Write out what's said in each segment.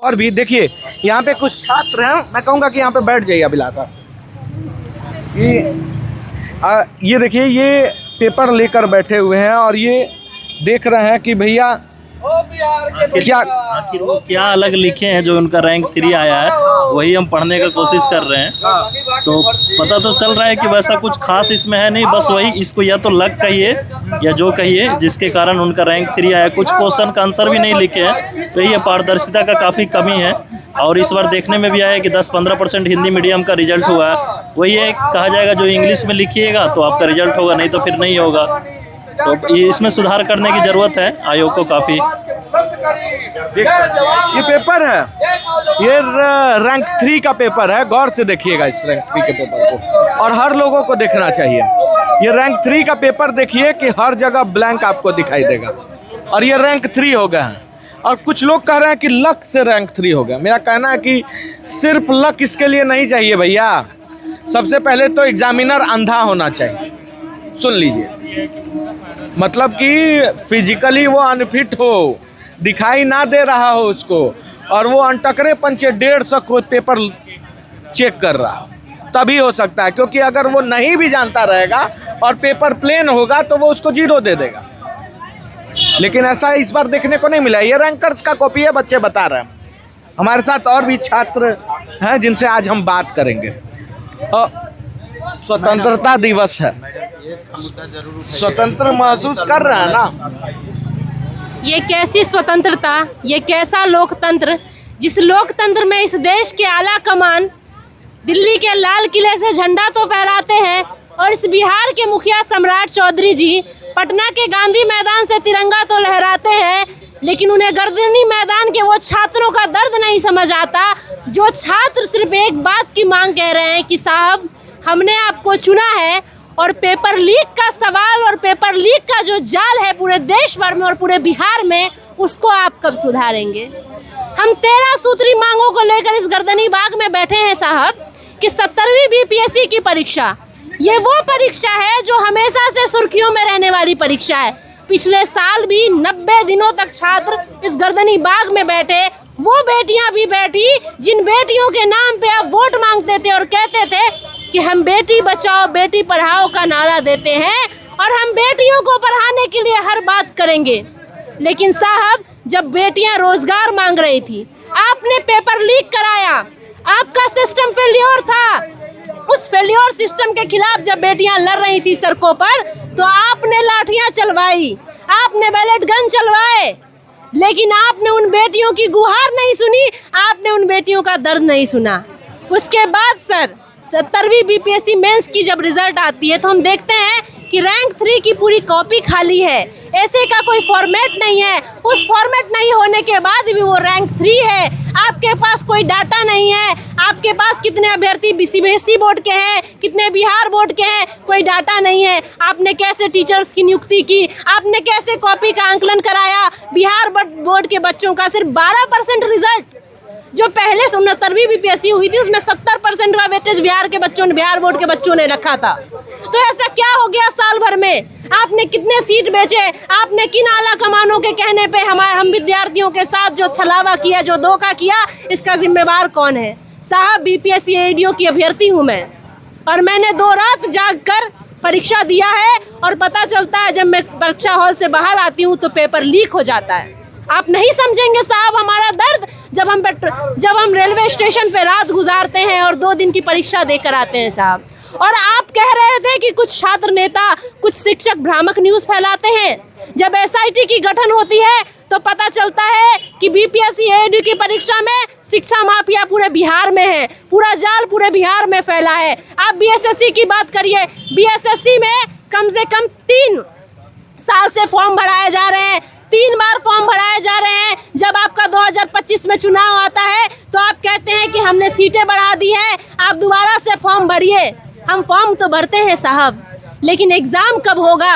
और भी देखिए यहाँ पे कुछ छात्र हैं, मैं कहूँगा कि यहाँ पे बैठ जाइए अभिलाषा। ये देखिए ये पेपर लेकर बैठे हुए हैं और ये देख रहे हैं कि भैया क्या अलग लिखे हैं। जो उनका रैंक 3 आया है वही हम पढ़ने का कोशिश कर रहे हैं। तो पता तो चल रहा है कि वैसा कुछ खास इसमें है नहीं, बस वही इसको या तो लक कहिए या जो कहिए जिसके कारण उनका रैंक 3 आया। कुछ क्वेश्चन का आंसर भी नहीं लिखे हैं, तो ये पारदर्शिता का काफ़ी कमी है। और इस बार देखने में भी आया कि 10-15% हिंदी मीडियम का रिजल्ट हुआ है। वही है, कहा जाएगा जो इंग्लिश में लिखिएगा तो आपका रिजल्ट होगा, नहीं तो फिर नहीं होगा। तो ये इसमें सुधार करने की ज़रूरत है आयोग को काफ़ी। ये पेपर है, ये रैंक 3 का पेपर है, गौर से देखिएगा इस रैंक 3 के पेपर को, और हर लोगों को देखना चाहिए। ये रैंक 3 का पेपर देखिए कि हर जगह ब्लैंक आपको दिखाई देगा, और ये रैंक 3 हो गया है। और कुछ लोग कह रहे हैं कि लक से रैंक 3 हो गया। मेरा कहना है कि सिर्फ लक इसके लिए नहीं चाहिए भैया। सबसे पहले तो एग्जामिनर अंधा होना चाहिए, सुन लीजिए, मतलब कि फिजिकली वो अनफिट हो, दिखाई ना दे रहा हो उसको, और वो अनटकरे पंचे 150 को पेपर चेक कर रहा हो, तभी हो सकता है। क्योंकि अगर वो नहीं भी जानता रहेगा और पेपर प्लेन होगा तो वो उसको 0 दे देगा। लेकिन ऐसा इस बार देखने को नहीं मिला। ये रैंकर्स का कॉपी है, बच्चे बता रहे हैं। हमारे साथ और भी छात्र हैं जिनसे आज हम बात करेंगे। स्वतंत्रता दिवस है, स्वतंत्र महसूस कर रहे हैं ना? ये कैसी स्वतंत्रता, ये कैसा लोकतंत्र, जिस लोकतंत्र में इस देश के आला कमान दिल्ली के लाल किले से झंडा तो फहराते हैं, और इस बिहार के मुखिया सम्राट चौधरी जी पटना के गांधी मैदान से तिरंगा तो लहराते हैं, लेकिन उन्हें गर्दनी मैदान के वो छात्रों का दर्द नहीं समझ आता, जो छात्र सिर्फ एक बात की मांग कह रहे हैं कि साहब हमने आपको चुना है, और पेपर लीक का सवाल और पेपर लीक का जो जाल है पूरे देश भर में और पूरे बिहार में, उसको आप कब सुधारेंगे? हम 13 सूत्री मांगों को लेकर इस गर्दनी बाग में बैठे हैं साहब कि 17वीं बीपीएससी की परीक्षा, ये वो परीक्षा है जो हमेशा से सुर्खियों में रहने वाली परीक्षा है। पिछले साल भी 90 दिनों तक छात्र इस गर्दनी बाग में बैठे, वो बेटियां भी बैठी जिन बेटियों के नाम पे आप वोट मांगते थे और कहते थे कि हम बेटी बचाओ बेटी पढ़ाओ का नारा देते हैं और हम बेटियों को पढ़ाने के लिए हर बात करेंगे। लेकिन साहब जब बेटियां रोजगार मांग रही थी, आपने पेपर लीक कराया, आपका सिस्टम फेल्योर था। उस फेल्योर सिस्टम के खिलाफ जब बेटियां लड़ रही थी सड़कों पर, तो आपने लाठियां चलवाई, आपने बैलेट गन चलवाए, लेकिन आपने उन बेटियों की गुहार नहीं सुनी, आपने उन बेटियों का दर्द नहीं सुना। उसके बाद सर 17वीं बीपीएससी मेंस की जब रिजल्ट आती है तो हम देखते हैं कि रैंक 3 की पूरी कॉपी खाली है, ऐसे का कोई फॉर्मेट नहीं है। उस फॉर्मेट नहीं होने के बाद भी वो रैंक 3 है। आपके पास कोई डाटा नहीं है, आपके पास कितने अभ्यर्थी सीबीएसई बोर्ड के हैं, कितने बिहार बोर्ड के हैं, कोई डाटा नहीं है। आपने कैसे टीचर्स की नियुक्ति की, आपने कैसे कॉपी का आंकलन कराया? बिहार बोर्ड के बच्चों का सिर्फ 12% रिजल्ट, जो पहले 69वीं बीपीएससी हुई थी उसमें 70% का वेटेज बिहार बोर्ड के बच्चों ने रखा था। तो ऐसा क्या हो गया साल भर में? आपने कितने सीट बेचे? आपने किन आला कमानों के कहने पे हम विद्यार्थियों के साथ जो छलावा किया, जो धोखा किया, इसका जिम्मेवार कौन है? साहब बीपीएससी एडीओ की अभ्यर्थी हूँ मैं, और मैंने 2 रात जाग कर परीक्षा दिया है, और पता चलता है जब मैं परीक्षा हॉल से बाहर आती हूँ तो पेपर लीक हो जाता है। आप नहीं समझेंगे साहब हमारा दर्द जब हम रेलवे स्टेशन पे रात गुजारते हैं और 2 दिन की परीक्षा देकर आते हैं साहब। और आप कह रहे थे कि कुछ छात्र नेता, कुछ शिक्षक भ्रामक न्यूज़ फैलाते हैं। जब एसआईटी की गठन होती है तो पता चलता है कि बीपीएससी एडीओ की परीक्षा में शिक्षा माफिया पूरे बिहार में है, पूरा जाल पूरे बिहार में फैला है। आप बीएसएससी की बात करिए, बीएसएससी में कम से कम 3 साल से फॉर्म भराए जा रहे हैं, 3 बार फॉर्म भराए जा रहे हैं। जब आपका 2025 में चुनाव आता है तो आप कहते हैं कि हमने सीटें बढ़ा दी हैं, आप दोबारा से फॉर्म भरिए। हम फॉर्म तो भरते हैं साहब, लेकिन एग्ज़ाम कब होगा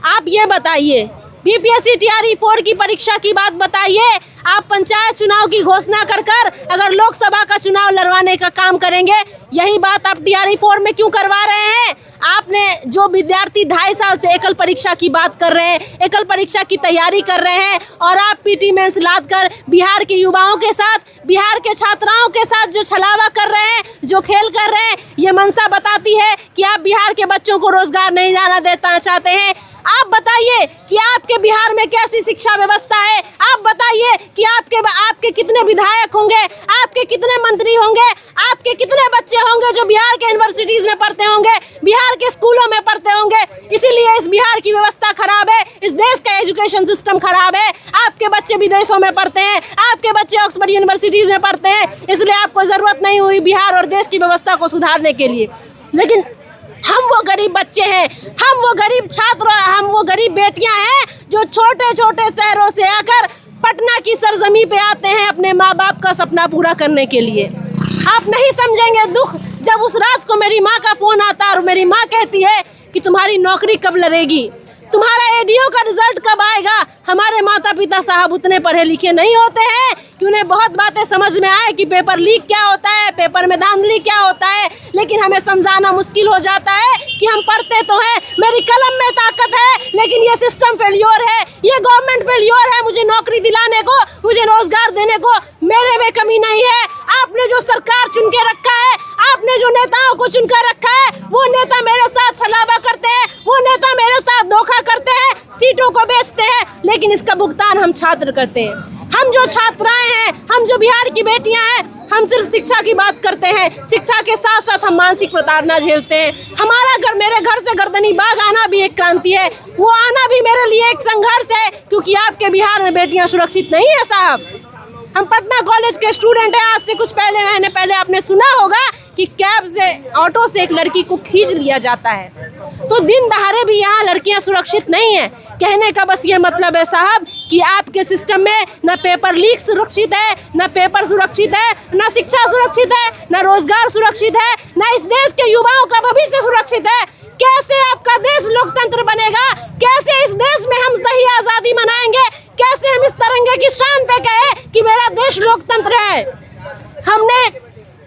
आप ये बताइए। बीपीएससी टीआरई 4 की परीक्षा की बात बताइए। आप पंचायत चुनाव की घोषणा कर अगर लोकसभा का चुनाव लड़वाने का काम करेंगे, यही बात आप TRE-4 में क्यों करवा रहे हैं? आपने जो विद्यार्थी 2.5 साल से एकल परीक्षा की बात कर रहे हैं, एकल परीक्षा की तैयारी कर रहे हैं, और आप PT मेंस लाद कर बिहार के युवाओं के साथ, बिहार के छात्राओं के साथ जो छलावा कर रहे हैं, जो खेल कर रहे हैं, ये मंशा बताती है कि आप बिहार के बच्चों को रोजगार नहीं जाना देना चाहते हैं। आप बताइए कि आपके बिहार में कैसी शिक्षा व्यवस्था है? आप बताइए कि आपके कितने विधायक होंगे, आपके कितने मंत्री होंगे, आपके कितने बच्चे होंगे जो बिहार के यूनिवर्सिटीज में पढ़ते होंगे, बिहार के स्कूलों में पढ़ते होंगे। इसीलिए इस बिहार की व्यवस्था खराब है, इस देश का एजुकेशन सिस्टम खराब है। आपके बच्चे विदेशों में पढ़ते हैं, आपके बच्चे ऑक्सफोर्ड यूनिवर्सिटीज में पढ़ते हैं, इसलिए आपको जरूरत नहीं हुई बिहार और देश की व्यवस्था को सुधारने के लिए। लेकिन हम वो गरीब बच्चे हैं, हम वो गरीब छात्र, हम वो गरीब बेटियां हैं जो छोटे छोटे शहरों से आकर पटना की सरजमी पे आते हैं अपने माँ बाप का सपना पूरा करने के लिए। आप नहीं समझेंगे दुख जब उस रात को मेरी माँ का फोन आता और मेरी माँ कहती है कि तुम्हारी नौकरी कब लगेगी, तुम्हारा ADO का रिजल्ट कब आएगा। हमारे माता पिता साहब उतने पढ़े लिखे नहीं होते हैं कि उन्हें बहुत बातें समझ में आए कि पेपर लीक क्या होता है, पेपर में धांधली क्या होता है, लेकिन हमें समझाना मुश्किल हो जाता है कि हम पढ़ते तो हैं, मेरी कलम में ताकत है, लेकिन ये सिस्टम फेल्योर है, ये गवर्नमेंट फेल्योर है। मुझे नौकरी दिलाने को, मुझे रोजगार देने को मेरे में कमी नहीं है। आपने जो सरकार चुन के रखा है, आपने जो नेताओं को चुन कर रखा है, वो नेता मेरे साथ छलावा करते हैं, वो नेता मेरे साथ धोखा करते हैं, सीटों को बेचते हैं, लेकिन इसका भुगतान हम छात्र करते हैं। हम जो छात्राएं हैं, हम जो बिहार की बेटियां हैं, हम सिर्फ शिक्षा की बात करते हैं, शिक्षा के साथ साथ हम मानसिक प्रताड़ना झेलते हैं। हमारा घर, मेरे घर से गर्दनी बाग आना भी एक क्रांति है, वो आना भी मेरे लिए एक संघर्ष है, क्योंकि आपके बिहार में बेटियां सुरक्षित नहीं है साहब। हम पटना कॉलेज के स्टूडेंट हैं। आज से कुछ महीने पहले आपने सुना होगा कि कैब से, ऑटो से एक लड़की को खींच लिया जाता है। तो दिन दहाड़े भी यहाँ लड़कियाँ सुरक्षित नहीं हैं। कहने का बस ये मतलब है साहब कि आपके सिस्टम में न पेपर लीक सुरक्षित है, न पेपर सुरक्षित है, न शिक्षा सुरक्षित है, न रोजगार सुरक्षित है, न इस देश के युवाओं का भविष्य सुरक्षित है। कैसे आपका देश लोकतंत्र बनेगा? कैसे इस देश में हम सही आज़ादी मनाएंगे? कैसे हम इस तिरंगे की शान पे कहें कि मेरा देश लोकतंत्र है? हमने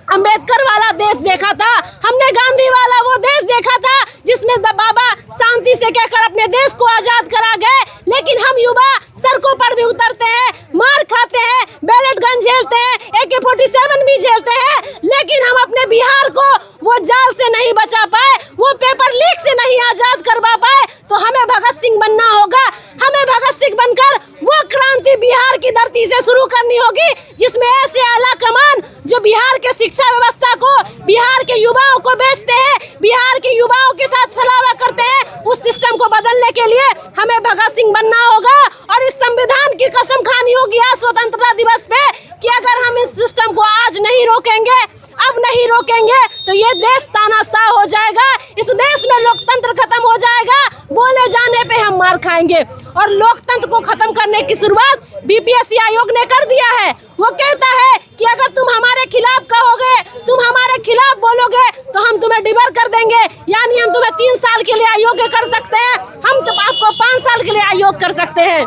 अंबेडकर वाला देश देखा था, हमने गांधी वाला वो देश देखा था जिसमें बाबा शांति से कहकर अपने देश को आजाद करा गए, लेकिन हम युवा सड़कों पर भी उतरते हैं, मार खाते हैं, बैलेट गन झेलते हैं, AK-47 भी झेलते हैं, लेकिन हम अपने बिहार को वो जाल से नहीं बचा पाए, वो पेपर लीक से नहीं आजाद करवा पाए। तो हमें भगत सिंह बनना होगा, हमें भगत सिंह बनकर वो क्रांति बिहार की धरती से शुरू करनी होगी जिसमें ऐसे आला कमान जो बिहार के शिक्षा व्यवस्था को, बिहार के युवाओं को बेचते हैं, बिहार के युवाओं के साथ छलावा करते हैं, उस सिस्टम को बदलने के लिए हमें भगत सिंह बनना होगा। और इस संविधान की कसम खानी होगी आज स्वतंत्रता दिवस पे कि अगर हम इस सिस्टम को आज नहीं रोकेंगे, अब नहीं रोकेंगे, तो ये देश तानाशाह हो जाएगा, इस देश में लोकतंत्र खत्म हो जाएगा, बोले जाने पे हम मार खाएंगे। और लोकतंत्र को खत्म करने की शुरुआत BPSC आयोग ने कर दिया है। वो कहता है कि अगर तुम हमारे खिलाफ कहोगे, तुम हमारे खिलाफ बोलोगे, तो हम तुम्हें डिबर कर देंगे, यानी हम तुम्हें 3 साल के लिए अयोग्य कर सकते हैं, हम तो आपको 5 साल के लिए अयोग्य कर सकते हैं।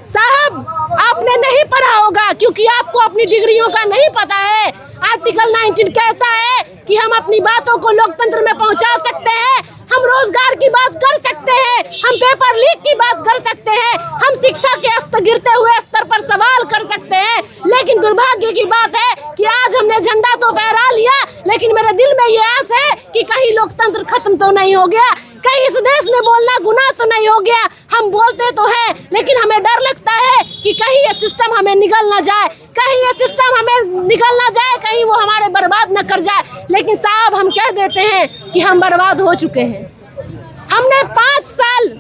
साहब, आपने नहीं पढ़ा होगा क्योंकि आपको अपनी डिग्रियों का नहीं पता है। आर्टिकल 19 कहता है कि हम अपनी बातों को लोकतंत्र में पहुंचा सकते हैं, हम रोजगार की बात कर सकते हैं, हम पेपर लीक की बात कर सकते हैं, हम शिक्षा के गिरते हुए स्तर पर सवाल कर सकते हैं। लेकिन दुर्भाग्य की बात है कि आज हमने झंडा तो फहरा लिया, लेकिन मेरे दिल में ये आस है कि कहीं लोकतंत्र खत्म तो नहीं हो गया, कहीं इस देश में बोलना गुनाह तो नहीं हो गया। हम बोलते तो हैं, लेकिन हमें डर लगता है कि कहीं ये सिस्टम हमें निगल ना जाए, कहीं ये सिस्टम हमें निगल ना जाए, कहीं वो हमारे बर्बाद न कर जाए। लेकिन साहब, हम कह देते हैं कि हम बर्बाद हो चुके हैं। हमने 5 साल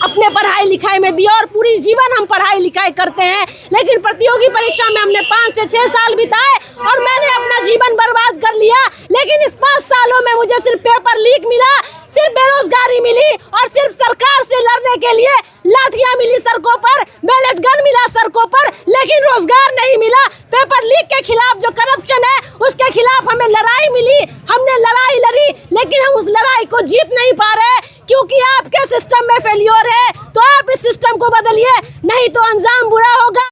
अपने पढ़ाई लिखाई में दिया और पूरी जीवन हम पढ़ाई लिखाई करते हैं, लेकिन प्रतियोगी परीक्षा में हमने 5 से 6 साल बिताए और मैंने अपना जीवन बर्बाद कर लिया। लेकिन इस 5 सालों में मुझे सिर्फ पेपर लीक मिला, सिर्फ बेरोजगारी मिली और सिर्फ सरकार से लड़ने के लिए लाठियां मिली सड़कों पर, बैलेट गन मिला सड़कों पर, लेकिन रोजगार नहीं मिला। पेपर लीक के खिलाफ जो करप्शन है उसके खिलाफ हमें लड़ाई मिली, हमने लड़ाई लड़ी, लेकिन हम उस लड़ाई को जीत नहीं पा रहे क्योंकि आपके सिस्टम में फेल्योर है। तो आप इस सिस्टम को बदलिए, नहीं तो अंजाम बुरा होगा।